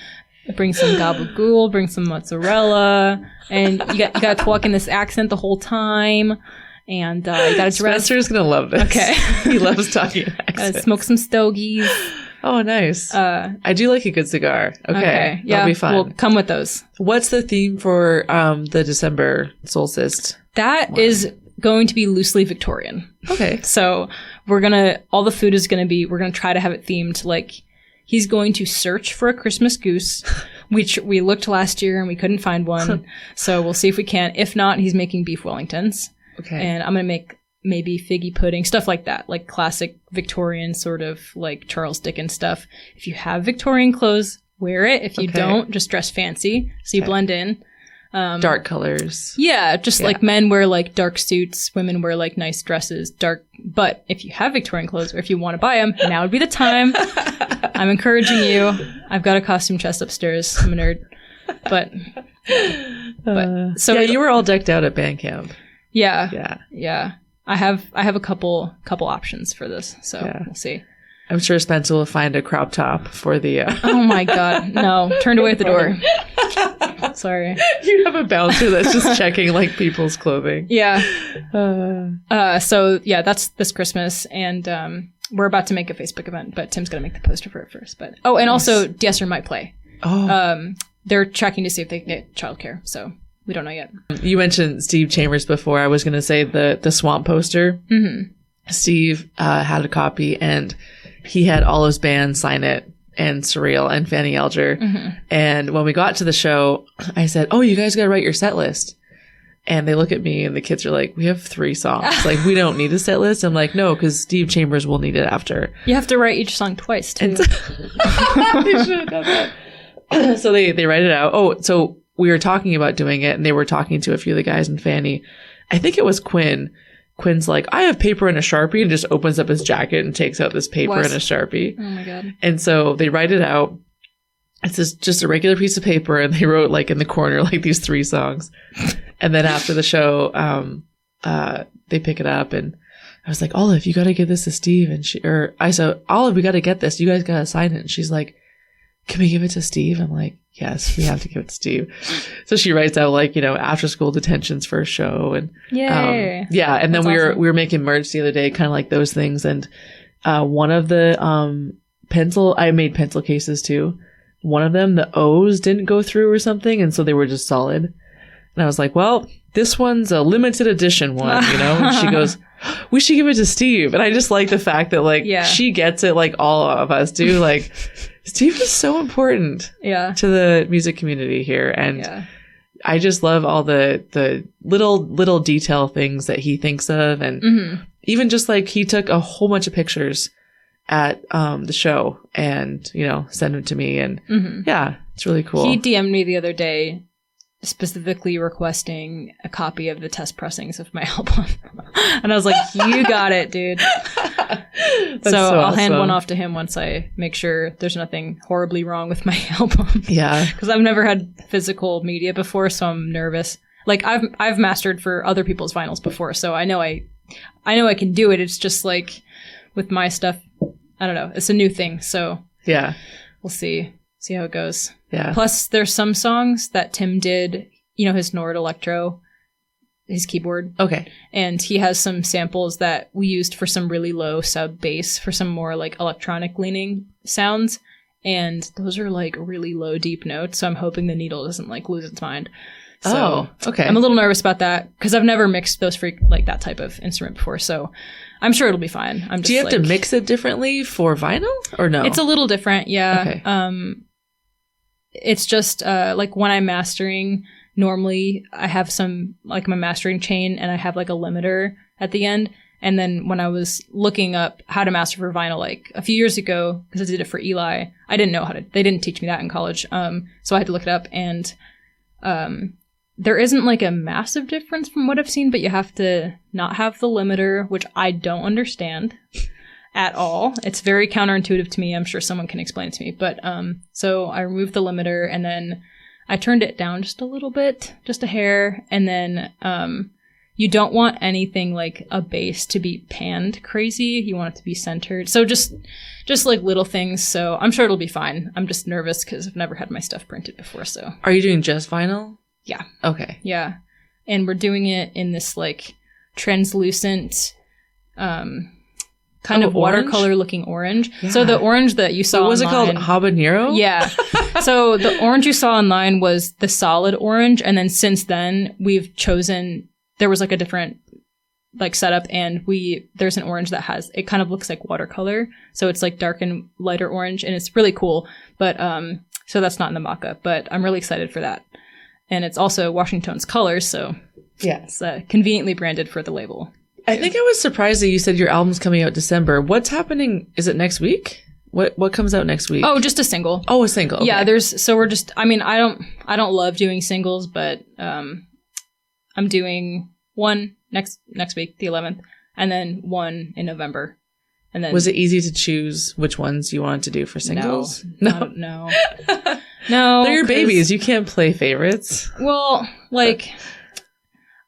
bring some gabagool, bring some mozzarella, and you got to talk in this accent the whole time. And you gotta dress. Spencer's gonna love this. Okay. He loves talking accents. Smoke some stogies. Oh, nice. I do like a good cigar. Okay. Yeah. That'll be fun. We'll come with those. What's the theme for the December solstice? That is going to be loosely Victorian. Okay. So all the food is we're going to try to have it themed. Like, he's going to search for a Christmas goose, which we looked last year and we couldn't find one. So we'll see if we can. If not, he's making beef Wellingtons. Okay. And I'm going to make maybe figgy pudding, stuff like that. Like classic Victorian sort of like Charles Dickens stuff. If you have Victorian clothes, wear it. If you don't, just dress fancy so you blend in. Dark colors. Yeah, just like men wear like dark suits, women wear like nice dresses, dark. But if you have Victorian clothes or if you want to buy them, now would be the time. I'm encouraging you. I've got a costume chest upstairs. I'm a nerd. But so you were all decked out at band camp. Yeah. I have a couple options for this, so we'll see. I'm sure Spencer will find a crop top for the... Oh my God. No. Turned away at the door. Sorry. You have a bouncer that's just checking like people's clothing. Yeah. So yeah, that's this Christmas. And we're about to make a Facebook event, but Tim's going to make the poster for it first. But and also D'Ester might play. They're checking to see if they can get childcare. So we don't know yet. You mentioned Steve Chambers before. I was going to say the Swamp poster. Mm-hmm. Steve had a copy and he had all his bands sign it, and Surreal and Fanny Alger. Mm-hmm. And when we got to the show, I said, "Oh, you guys got to write your set list." And they look at me and the kids are like, "We have 3 songs. Like, we don't need a set list." I'm like, "No, because Steve Chambers will need it after." You have to write each song twice, too. They should have done that. So they write it out. Oh, so we were talking about doing it, and they were talking to a few of the guys in Fanny. I think it was Quinn. Quinn's like, "I have paper and a Sharpie," and just opens up his jacket and takes out this paper and a Sharpie. Oh my God. And so they write it out. It's just a regular piece of paper, and they wrote like in the corner like these 3 songs. And then after the show, they pick it up, and I was like, "Olive, you got to give this to Steve." And I said, "Olive, we got to get this. You guys got to sign it." And she's like, "Can we give it to Steve?" I'm like, "Yes, we have to give it to Steve." So she writes out like, after school detentions for a show, and yay. And then we were making merch the other day, kind of like those things. And one of the I made pencil cases too. One of them, the O's didn't go through or something, and so they were just solid. And I was like, "Well, this one's a limited edition one, And she goes, "We should give it to Steve." And I just like the fact that like she gets it, like all of us do. Like, Steve is so important to the music community here. And I just love all the little detail things that he thinks of. And even just like he took a whole bunch of pictures at the show and, sent them to me. And it's really cool. He DM'd me the other day specifically requesting a copy of the test pressings of my album. And I was like, "You got it, dude." So I'll hand one off to him once I make sure there's nothing horribly wrong with my album. Yeah. Because I've never had physical media before, so I'm nervous. Like I've mastered for other people's vinyls before, so I know I can do it. It's just like with my stuff, I don't know. It's a new thing, so we'll see how it goes. Yeah. Plus, there's some songs that Tim did, his Nord Electro, his keyboard. Okay. And he has some samples that we used for some really low sub bass for some more like electronic leaning sounds. And those are like really low deep notes. So I'm hoping the needle doesn't like lose its mind. So okay. I'm a little nervous about that because I've never mixed those like that type of instrument before. So I'm sure it'll be fine. Do you have to mix it differently for vinyl or no? It's a little different. Yeah. Okay. It's just like when I'm mastering, normally I have some like my mastering chain and I have like a limiter at the end. And then when I was looking up how to master for vinyl, like a few years ago, because I did it for Eli, I didn't know they didn't teach me that in college. So I had to look it up, and there isn't like a massive difference from what I've seen, but you have to not have the limiter, which I don't understand at all. It's very counterintuitive to me. I'm sure someone can explain it to me. But so I removed the limiter, and then I turned it down just a little bit, just a hair. And then you don't want anything like a bass to be panned crazy. You want it to be centered. So just like little things. So I'm sure it'll be fine. I'm just nervous because I've never had my stuff printed before. So are you doing just vinyl? Yeah. Okay. Yeah. And we're doing it in this like translucent kind of watercolor looking orange. Yeah. So the orange that you saw online... Was it called habanero? Yeah. So the orange you saw online was the solid orange. And then since then, we've chosen... There was like a different like setup, and there's an orange that it kind of looks like watercolor. So it's like dark and lighter orange, and it's really cool. But so that's not in the mock-up, but I'm really excited for that. And it's also Washington's colors, so it's conveniently branded for the label. I think I was surprised that you said your album's coming out December. What's happening? Is it next week? What comes out next week? Oh, just a single. Oh, a single. Okay. Yeah, we're just, I mean, I don't love doing singles, but I'm doing one next week, the 11th, and then one in November. And then was it easy to choose which ones you wanted to do for singles? No. No. They're your babies. You can't play favorites. Well, like,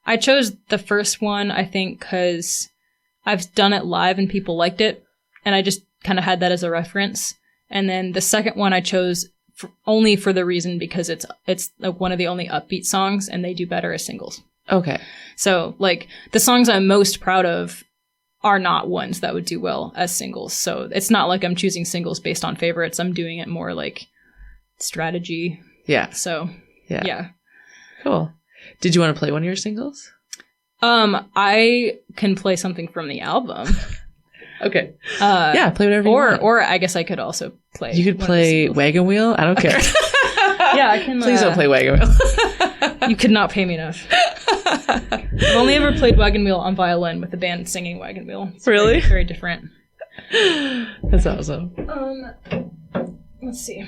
I chose the first one, I think, because I've done it live and people liked it, and I just kind of had that as a reference. And then the second one I chose only for the reason because it's like one of the only upbeat songs, and they do better as singles. Okay. So, like, the songs I'm most proud of are not ones that would do well as singles. So it's not like I'm choosing singles based on favorites. I'm doing it more like strategy. Yeah. So, yeah. Cool. Did you want to play one of your singles? I can play something from the album. Okay. Yeah, play whatever you want. Or I guess I could also play. You could play Wagon Wheel? I don't care. Yeah, I can. Please don't play Wagon Wheel. You could not pay me enough. I've only ever played Wagon Wheel on violin with the band singing Wagon Wheel. It's really? Very, very different. That's awesome. Let's see.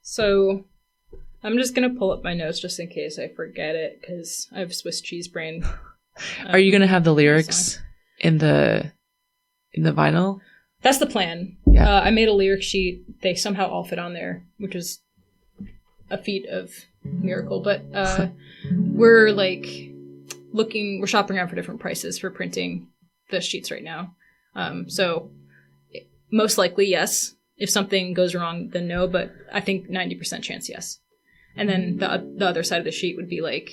So I'm just gonna pull up my notes just in case I forget it because I have Swiss cheese brain. Are you gonna have the lyrics in the vinyl? That's the plan. Yeah. I made a lyric sheet. They somehow all fit on there, which is a feat of miracle. But we're shopping around for different prices for printing the sheets right now. So most likely, yes. If something goes wrong, then no. But I think 90% chance, yes. And then the other side of the sheet would be like,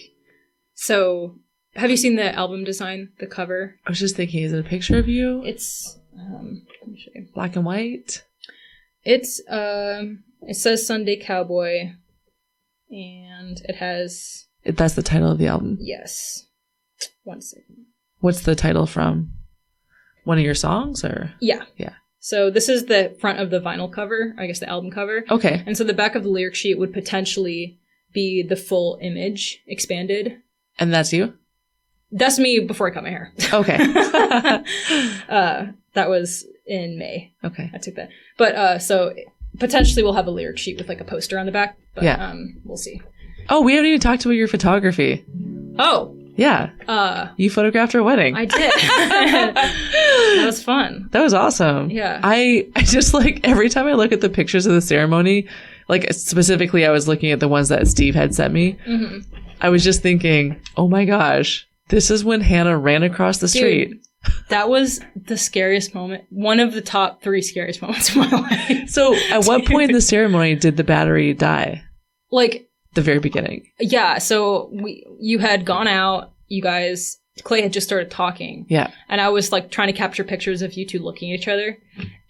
so have you seen the album design, the cover? I was just thinking, is it a picture of you? It's let me show you. Black and white? It's it says Sunday Cowboy, and it has... That's the title of the album? Yes. 1 second. What's the title from? One of your songs, or? Yeah. Yeah. So this is the front of the vinyl cover, I guess the album cover. Okay. And so the back of the lyric sheet would potentially be the full image expanded. And that's you? That's me before I cut my hair. Okay. That was in May. Okay. I took that. But so potentially we'll have a lyric sheet with like a poster on the back. But yeah. We'll see. Oh, we haven't even talked about your photography. Oh. Yeah. You photographed our wedding. I did. That was fun. That was awesome. Yeah. I just like every time I look at the pictures of the ceremony, like specifically I was looking at the ones that Steve had sent me. Mm-hmm. I was just thinking, oh my gosh, this is when Hannah ran across the street. That was the scariest moment. One of the top 3 scariest moments of my life. So at what point in the ceremony did the battery die? Like the very beginning. Yeah. So you had gone out, you guys, Clay had just started talking. Yeah. And I was like trying to capture pictures of you two looking at each other.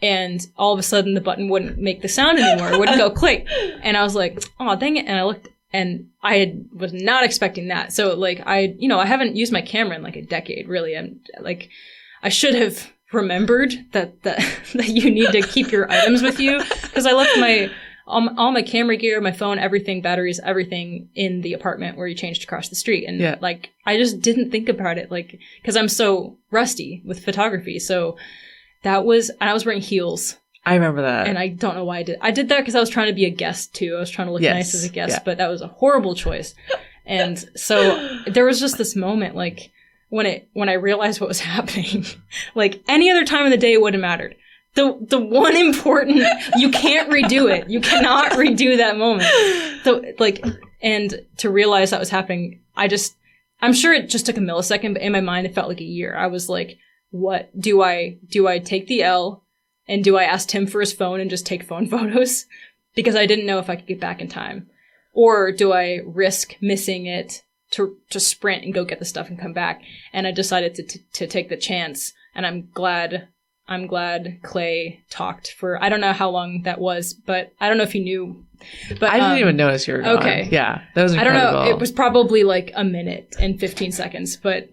And all of a sudden the button wouldn't make the sound anymore. It wouldn't go click. And I was like, oh, dang it. And I looked and was not expecting that. So like I haven't used my camera in like a decade, really. I'm like, I should have remembered that you need to keep your items with you. Cause I left all my camera gear, my phone, everything, batteries, everything in the apartment where you changed across the street. And like, I just didn't think about it, like, cause I'm so rusty with photography. So and I was wearing heels. I remember that. And I don't know why I did. I did that because I was trying to be a guest too. I was trying to look nice as a guest, but that was a horrible choice. And so there was just this moment, like, when I realized what was happening, like any other time of the day, it wouldn't have mattered. The one important, you can't redo it. You cannot redo that moment. So like, and to realize that was happening, I'm sure it just took a millisecond, but in my mind, it felt like a year. I was like, what do I take the L and do I ask Tim for his phone and just take phone photos? Because I didn't know if I could get back in time. Or do I risk missing it to sprint and go get the stuff and come back. And I decided to take the chance. And I'm glad Clay talked for, I don't know how long that was, but I don't know if you knew. But I didn't even notice you were gone. Okay. Yeah, that was incredible. I don't know. It was probably like a minute and 15 seconds, but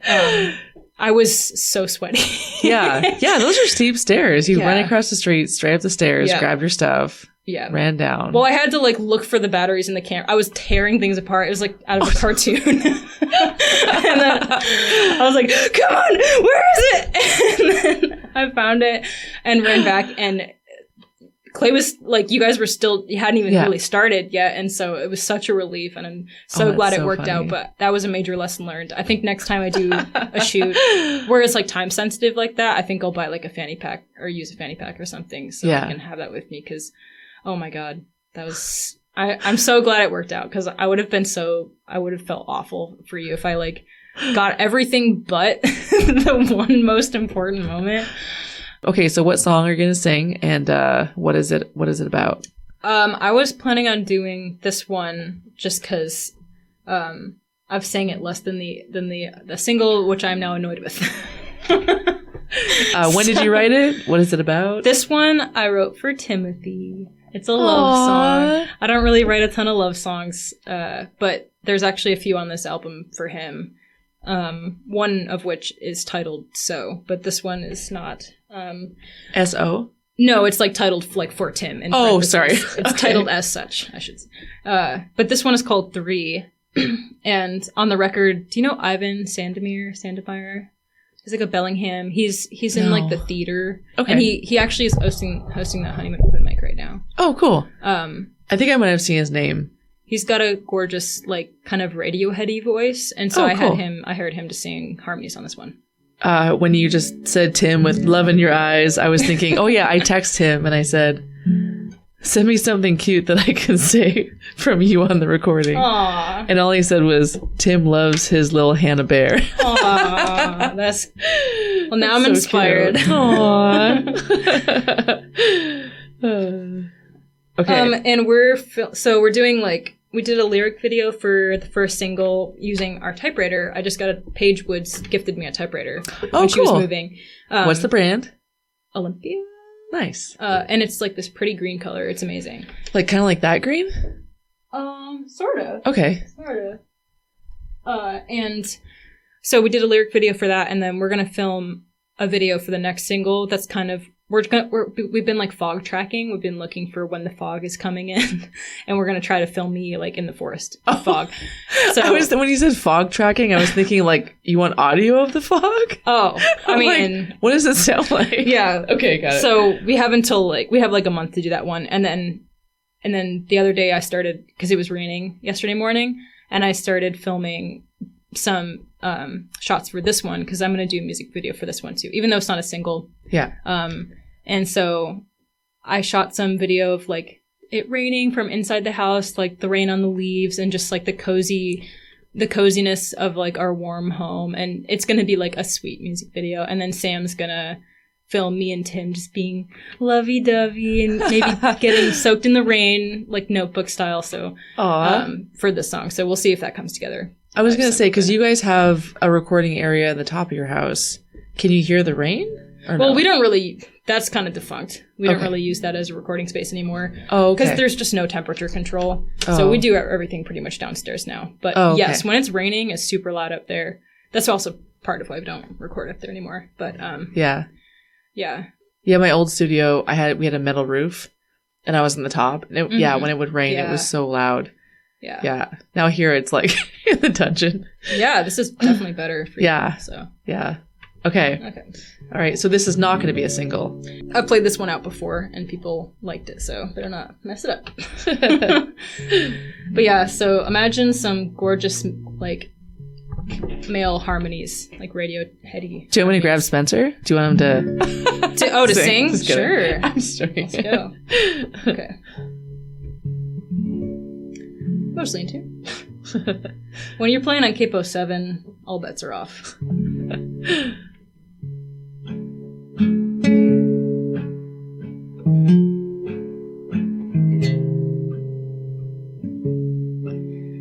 I was so sweaty. Yeah, those are steep stairs. You ran across the street, straight up the stairs, grabbed your stuff. Yeah. Ran down. Well, I had to like look for the batteries in the camera. I was tearing things apart. It was like out of a cartoon. And then I was like, come on, where is it? And then I found it and ran back, and Clay was like, you guys were still, you hadn't even really started yet. And so it was such a relief, and I'm so glad it worked out. But that was a major lesson learned. I think next time I do a shoot where it's like time sensitive like that, I think I'll buy like a fanny pack or use a fanny pack or something so I can have that with me, because oh my God, that was, I'm so glad it worked out, because I would have felt awful for you if I like got everything but the one most important moment. Okay, so what song are you going to sing, and what is it about? I was planning on doing this one just because I've sang it less than the single, which I'm now annoyed with. When did you write it? What is it about? This one I wrote for Timothy. It's a love song. I don't really write a ton of love songs, but there's actually a few on this album for him. One of which is titled So, but this one is not. S-O? No, it's like titled like for Tim. Oh, sorry. It's titled as such, I should say. But this one is called 3. And on the record, do you know Ivan Sandomir? He's like a Bellingham. He's in like the theater. Okay. And he actually is hosting that Honeymoon open mic right now. Oh, cool. I think I might have seen his name. He's got a gorgeous, like, kind of Radioheady voice, and so I heard him to sing harmonies on this one. When you just said Tim with love in your eyes, I was thinking, oh yeah, I text him and I said, send me something cute that I can say from you on the recording. Aww. And all he said was, Tim loves his little Hannah Bear. Aww, that's... Well, now I'm inspired. Aww. Okay. And we're doing like, we did a lyric video for the first single using our typewriter. I just got Paige Woods gifted me a typewriter when she was moving. What's the brand? Olympia. Nice. And it's like this pretty green color. It's amazing. Like kind of like that green? Sort of. Okay. Sort of. And so we did a lyric video for that, and then we're gonna film a video for the next single. That's kind of we've been like fog tracking. We've been looking for when the fog is coming in, and we're gonna try to film me like in the forest fog. So when you said fog tracking, I was thinking like you want audio of the fog. Oh, I mean, like, what does it sound like? Yeah. Okay, got it. So we have like a month to do that one, and then the other day I started, because it was raining yesterday morning, and I started filming some shots for this one, because I'm going to do a music video for this one too, even though it's not a single. Yeah. And so I shot some video of like it raining from inside the house, like the rain on the leaves, and just like the coziness of like our warm home. And it's going to be like a sweet music video. And then Sam's going to film me and Tim just being lovey-dovey and maybe getting soaked in the rain, like Notebook style. So for this song. So we'll see if that comes together. I was going to say, because you guys have a recording area at the top of your house. Can you hear the rain? Well, we don't really... That's kind of defunct. We don't really use that as a recording space anymore. Oh, okay. Because there's just no temperature control. Oh. So we do everything pretty much downstairs now. But yes, when it's raining, it's super loud up there. That's also part of why we don't record up there anymore. But yeah. Yeah, my old studio, we had a metal roof, and I was in the top. And when it would rain, it was so loud. Yeah. Now here it's like in the dungeon. Yeah, this is definitely better for you. So. Yeah. Okay. All right. So this is not going to be a single. I've played this one out before and people liked it, so better not mess it up. But yeah, so imagine some gorgeous like male harmonies, like Radioheady. Do you want me to grab Spencer? Do you want him to sing? Sure. I'm sorry. Let's go. Okay. Mostly in tune. When you're playing on Ep01, all bets are off.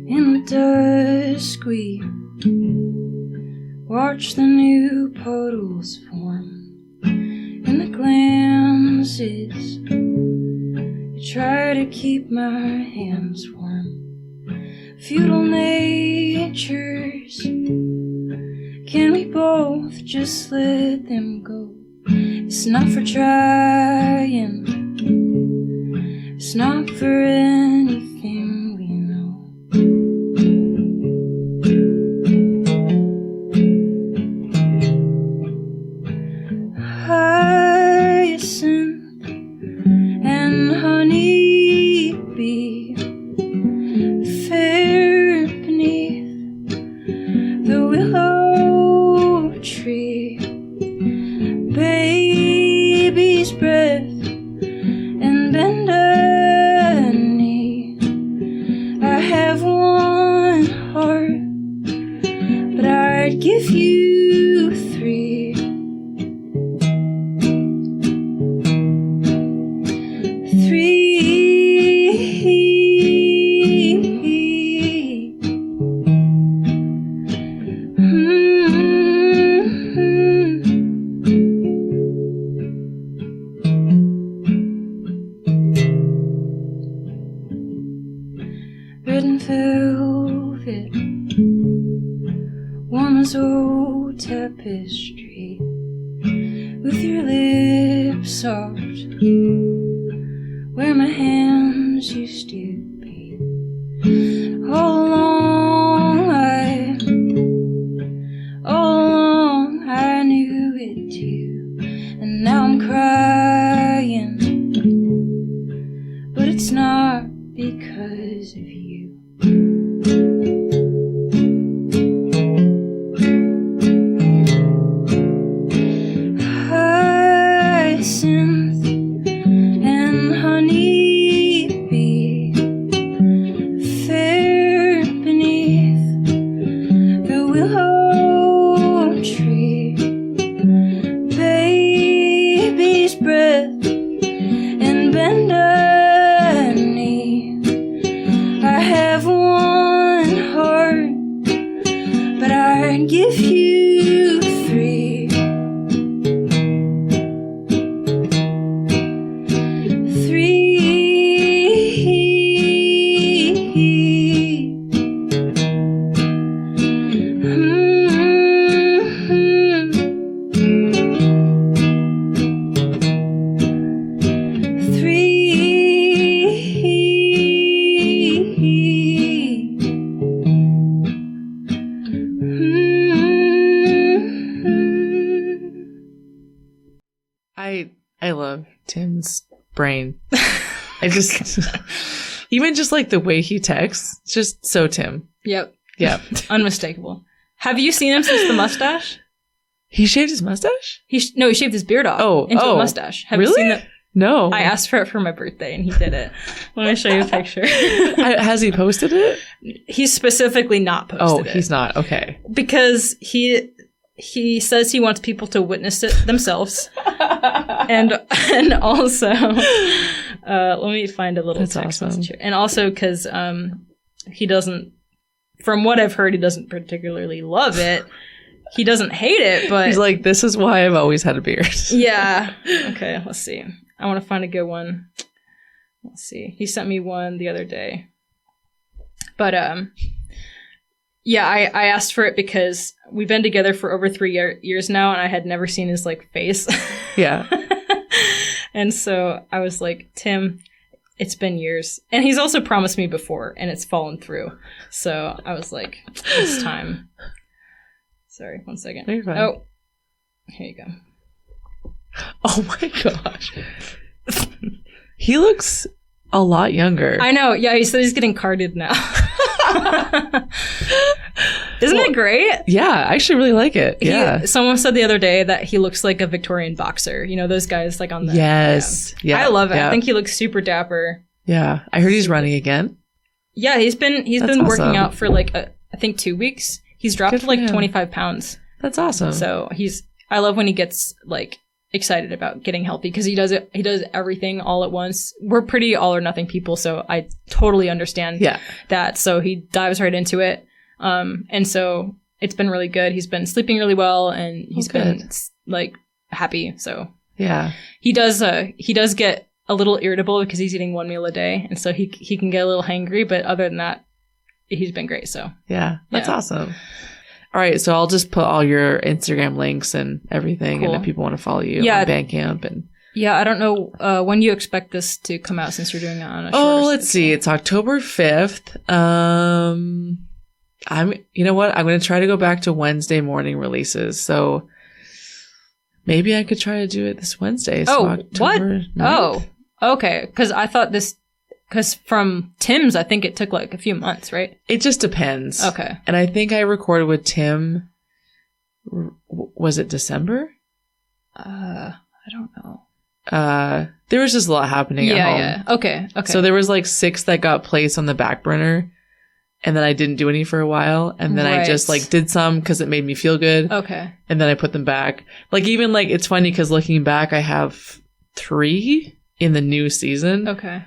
In the dusk we Watch the new puddles form in the glances. I try to keep my hands warm. Feudal natures, can we both just let them go? It's not for trying, it's not for anything we know. Hyacinth and honeybee, fair beneath the willow tree, baby's breath and bend a knee. I have one heart, but I'd give you three. Red and velvet, warm as old tapestry, with your lips soft, where my hands used to be. All along I knew it too, and now I'm crying, but it's not because of you. Hyacinth and honeybee, fair beneath the willow tree, baby's breath and bend a knee. I have one heart, but I'd give you three. I love Tim's brain. I just, even just like the way he texts, it's just so Tim. Yep. Yep. Unmistakable. Have you seen him since the mustache? He shaved his mustache? He shaved his beard off into a mustache. Have really? you seen that? No. I asked for it for my birthday and he did it. Let me show you a picture. Has he posted it? He's specifically not posted it. Oh, he's not. Okay. Because he says he wants people to witness it themselves. and also, let me find a little text message here. And also because he doesn't, from what I've heard, he doesn't particularly love it. He doesn't hate it, but... He's like, this is why I've always had a beard. Yeah. Okay, let's see. I want to find a good one. Let's see. He sent me one the other day. But, yeah, I asked for it because we've been together for over 3 years now, and I had never seen his, like, face. Yeah. And so I was like, Tim, it's been years. And he's also promised me before, and it's fallen through. So I was like, it's time. Sorry, 1 second. You're fine. Oh, here you go. Oh my gosh. He looks a lot younger. I know. Yeah, he said he's getting carded now. Isn't it great? Yeah, I actually really like it. Yeah. Someone said the other day that he looks like a Victorian boxer. You know, those guys like on the... Yes. Yeah. I love it. Yeah. I think he looks super dapper. Yeah. I heard he's running again. Yeah, he's been awesome. working out for like, I think 2 weeks. He's dropped like 25 pounds. That's awesome. So I love when he gets like excited about getting healthy because he does everything all at once. We're pretty all or nothing people, so I totally understand that. So he dives right into it. And so it's been really good. He's been sleeping really well, and he's been like happy. So yeah, he does get a little irritable because he's eating one meal a day, and so he can get a little hangry. But other than that, he's been great. So yeah, that's awesome. All right, so I'll just put all your Instagram links and everything, and if people want to follow you on Bandcamp and. Yeah, I don't know when you expect this to come out since you're doing it on a shorter let's see. It's October 5th. You know what? I'm going to try to go back to Wednesday morning releases. So maybe I could try to do it this Wednesday. So October 9th. Oh, okay. Because from Tim's, I think it took like a few months, right? It just depends. Okay. And I think I recorded with Tim. Was it December? I don't know. There was just a lot happening at home. Yeah. Okay. So there was like 6 that got placed on the back burner, and then I didn't do any for a while, and then I just like did some because it made me feel good. Okay. And then I put them back. Like even like it's funny because looking back, I have 3 in the new season. Okay.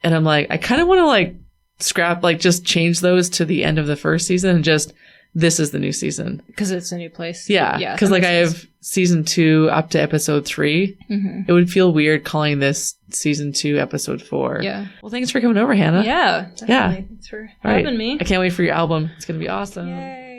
And I'm like, I kind of want to like scrap, like just change those to the end of the first season and just. This is the new season. Because it's a new place. Yeah. Because like I have season 2 up to episode 3. Mm-hmm. It would feel weird calling this season 2 episode 4. Yeah. Well, thanks for coming over, Hannah. Yeah. Definitely. Yeah. Thanks for having me. I can't wait for your album. It's going to be awesome. Yay.